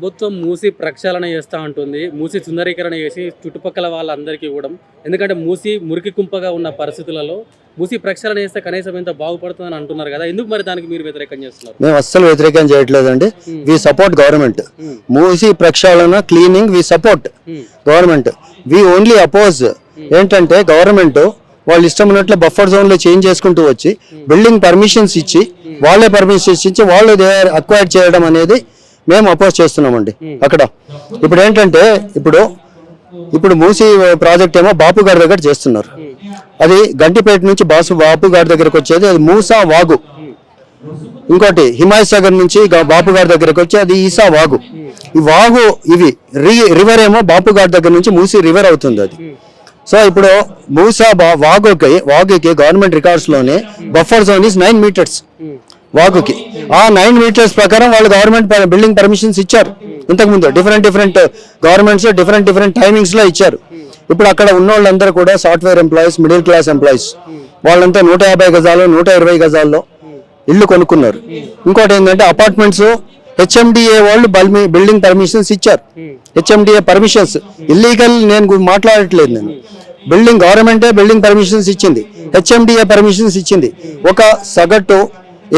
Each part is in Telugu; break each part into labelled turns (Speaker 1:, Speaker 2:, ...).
Speaker 1: ప్రభుత్వం మూసి ప్రక్షాళన చేస్తూ ఉంటుంది. మూసి సుందరీకరణ చేసి చుట్టుపక్కల వాళ్ళందరికీ ఇవ్వడం. ఎందుకంటే మూసి మురికి కుంపగా ఉన్న పరిస్థితులలో మూసి ప్రక్షాళన చేస్తే కనీసం ఎంత బాగుపడుతుందని అంటున్నారు కదా. ఎందుకు మరి దానికి మీరు వ్యతిరేకం చేస్తున్నారు?
Speaker 2: మేము అస్సలు వ్యతిరేకం చేయట్లేదండి. వి సపోర్ట్ గవర్నమెంట్. మూసి ప్రక్షాళన cleaning we support government. We only oppose ఏంటంటే గవర్నమెంట్ వాళ్ళు ఇష్టం ఉన్నట్లు బఫర్ జోన్ లో చేంజ్ చేసుకుంటూ వచ్చి బిల్డింగ్ పర్మిషన్స్ ఇచ్చి వాళ్ళే పర్మిషన్స్ ఇచ్చి వాళ్ళు అక్వైర్ చేయడం అనేది మేము అపోజ్ చేస్తున్నామండి. అక్కడ ఇప్పుడు ఏంటంటే ఇప్పుడు మూసి ప్రాజెక్ట్ ఏమో బాపు గారి దగ్గర చేస్తున్నారు. అది గంటిపేట నుంచి బాపు గారి దగ్గరకు వచ్చేది అది మూసా వాగు. ఇంకోటి హిమాయత్ సాగర్ నుంచి బాపు గారి దగ్గరకు వచ్చి అది ఈసా వాగు. ఈ వాగు ఇవి రివర్ ఏమో బాపు గారి దగ్గర నుంచి మూసి రివర్ అవుతుంది అది. సో ఇప్పుడు మూసా వాగుకి గవర్నమెంట్ రికార్డ్స్ లోనే బఫర్ జోన్ ఇస్ 9 meters వాగుకి. ఆ 9 meters ప్రకారం వాళ్ళు గవర్నమెంట్ బిల్డింగ్ పర్మిషన్స్ ఇచ్చారు. ఇంతకుముందు డిఫరెంట్ గవర్నమెంట్స్ డిఫరెంట్ టైమింగ్స్ లో ఇచ్చారు. ఇప్పుడు అక్కడ ఉన్న వాళ్ళందరూ కూడా software employees, middle class employees, వాళ్ళంతా 150 గజాలు 120 గజాల్లో ఇల్లు కొనుక్కున్నారు. ఇంకోటి ఏంటంటే అపార్ట్మెంట్స్ హెచ్ఎండిఏ వాళ్ళు బిల్డింగ్ పర్మిషన్స్ ఇచ్చారు. హెచ్ఎండిఏ పర్మిషన్స్ ఇల్లీగల్ నేను మాట్లాడట్లేదు. నేను గవర్నమెంటే బిల్డింగ్ పర్మిషన్స్ ఇచ్చింది, హెచ్ఎండిఏ పర్మిషన్స్ ఇచ్చింది. ఒక సగటు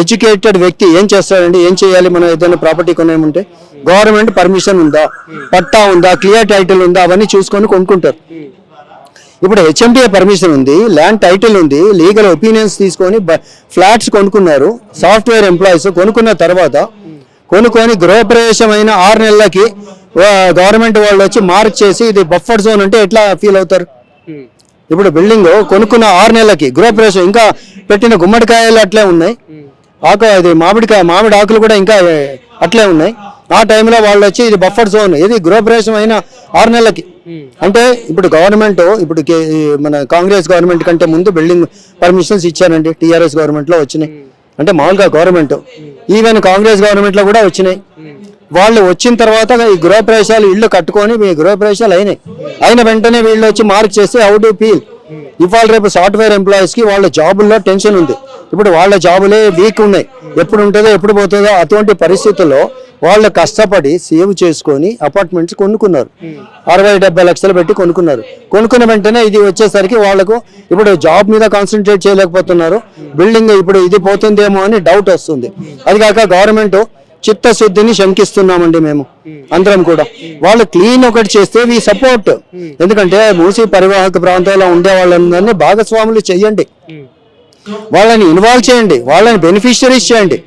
Speaker 2: ఎడ్యుకేటెడ్ వ్యక్తి ఏం చేస్తాడండి? ఏం చేయాలి? మనం ఏదైనా ప్రాపర్టీ కొనేమంటే గవర్నమెంట్ పర్మిషన్ ఉందా, పట్టా ఉందా, క్లియర్ టైటిల్ ఉందా, అవన్నీ చూసుకొని కొనుక్కుంటారు. ఇప్పుడు హెచ్ఎండిఏ పర్మిషన్ ఉంది, ల్యాండ్ టైటిల్ ఉంది, లీగల్ ఒపీనియన్స్ తీసుకొని ఫ్లాట్స్ కొనుక్కున్నారు. సాఫ్ట్వేర్ ఎంప్లాయీస్ కొనుక్కున్న తర్వాత కొనుక్కొని గృహప్రవేశమైన 6 నెలలకి గవర్నమెంట్ వాళ్ళు వచ్చి మార్క్ చేసి ఇది బఫర్ జోన్ అంటే ఎట్లా ఫీల్ అవుతారు? ఇప్పుడు బిల్డింగ్ కొనుక్కున్న 6 నెలలకి గృహప్రవేశం, ఇంకా పెట్టిన గుమ్మడికాయలు అట్లే ఉన్నాయి, అది మామిడి ఆకులు కూడా ఇంకా అట్లే ఉన్నాయి. ఆ టైంలో వాళ్ళు వచ్చి ఇది బఫర్ జోన్, ఇది గృహప్రవేశం అయిన 6 నెలలకి. అంటే ఇప్పుడు గవర్నమెంట్ మన కాంగ్రెస్ గవర్నమెంట్ కంటే ముందు బిల్డింగ్ పర్మిషన్స్ ఇచ్చారండి. టీఆర్ఎస్ గవర్నమెంట్ లో వచ్చినాయి. అంటే మామూలుగా గవర్నమెంట్ ఈవెన్ కాంగ్రెస్ గవర్నమెంట్ లో కూడా వచ్చినాయి. వాళ్ళు వచ్చిన తర్వాత ఈ గృహప్రవేశాలు ఇళ్ళు కట్టుకొని మీ గృహప్రవేశాలు అయిన వెంటనే వీళ్ళు వచ్చి మార్క్ చేస్తే హౌ డు ఫీల్? ఇవాళ రేపు సాఫ్ట్వేర్ ఎంప్లాయీస్ కి వాళ్ళ జాబుల్లో టెన్షన్ ఉంది. ఇప్పుడు వాళ్ళ జాబులే వీక్ ఉన్నాయి, ఎప్పుడు ఉంటుందో ఎప్పుడు పోతుందో. అటువంటి పరిస్థితుల్లో వాళ్ళు కష్టపడి సేవ్ చేసుకొని అపార్ట్మెంట్స్ కొనుక్కున్నారు. 60-70 లక్షలు పెట్టి కొనుక్కున్నారు. కొనుక్కున్న వెంటనే ఇది వచ్చేసరికి వాళ్ళకు ఇప్పుడు జాబ్ మీద కాన్సన్ట్రేట్ చేయలేకపోతున్నారు. బిల్డింగ్ ఇప్పుడు ఇది పోతుందేమో అని డౌట్ వస్తుంది. అది కాక గవర్నమెంట్ చిత్తశుద్ధిని శంకిస్తున్నామండి మేము అందరం కూడా. వాళ్ళు క్లీన్ ఒకటి చేస్తే వి సపోర్ట్. ఎందుకంటే మూసి పరివాహక ప్రాంతాల్లో ఉండే వాళ్ళందరినీ భాగస్వాములు చేయండి, వాళ్ళని ఇన్వాల్వ్ చేయండి, వాళ్ళని బెనిఫిషరీస్ చేయండి.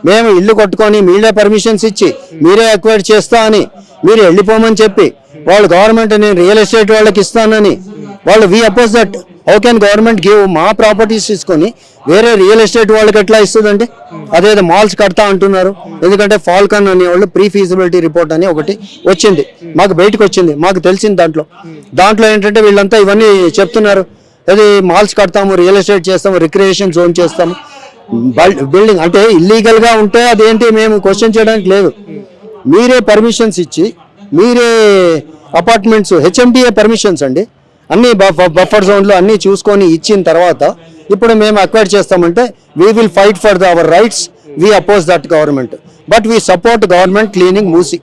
Speaker 2: మేము ఇల్లు కట్టుకొని మీరే పర్మిషన్స్ ఇచ్చి మీరే అక్వైర్ చేస్తా అని మీరు వెళ్ళిపోమని చెప్పి వాళ్ళు గవర్నమెంట్ నేను రియల్ ఎస్టేట్ వాళ్ళకి ఇస్తానని వాళ్ళు we oppose that. How can government give మా ప్రాపర్టీస్ తీసుకొని వేరే రియల్ ఎస్టేట్ వాళ్ళకి ఎట్లా ఇస్తుందండి? అదేదో మాల్స్ కడతా అంటున్నారు. ఎందుకంటే ఫాల్కన్ అనే వాళ్ళు ప్రీ ఫీజిబిలిటీ రిపోర్ట్ అని ఒకటి వచ్చింది, మాకు బయటకు వచ్చింది, మాకు తెలిసింది. దాంట్లో ఏంటంటే వీళ్ళంతా ఇవన్నీ చెప్తున్నారు. అది మాల్స్ కడతాము, రియల్ ఎస్టేట్ చేస్తాము, రిక్రియేషన్ జోన్ చేస్తాము. బిల్డింగ్ అంటే ఇల్లీగల్ గా ఉంటే అదేంటి మేము క్వశ్చన్ చేయడానికి లేదు. మీరే పర్మిషన్స్ ఇచ్చి మీరే అపార్ట్మెంట్స్ హెచ్ఎండిఏ పర్మిషన్స్ అండి అన్ని బఫర్ జోన్లు అన్ని చూసుకొని ఇచ్చిన తర్వాత ఇప్పుడు మేము అక్వైర్ చేస్తామంటే we will fight for hour rights. We oppose that government, but we support government cleaning Musi.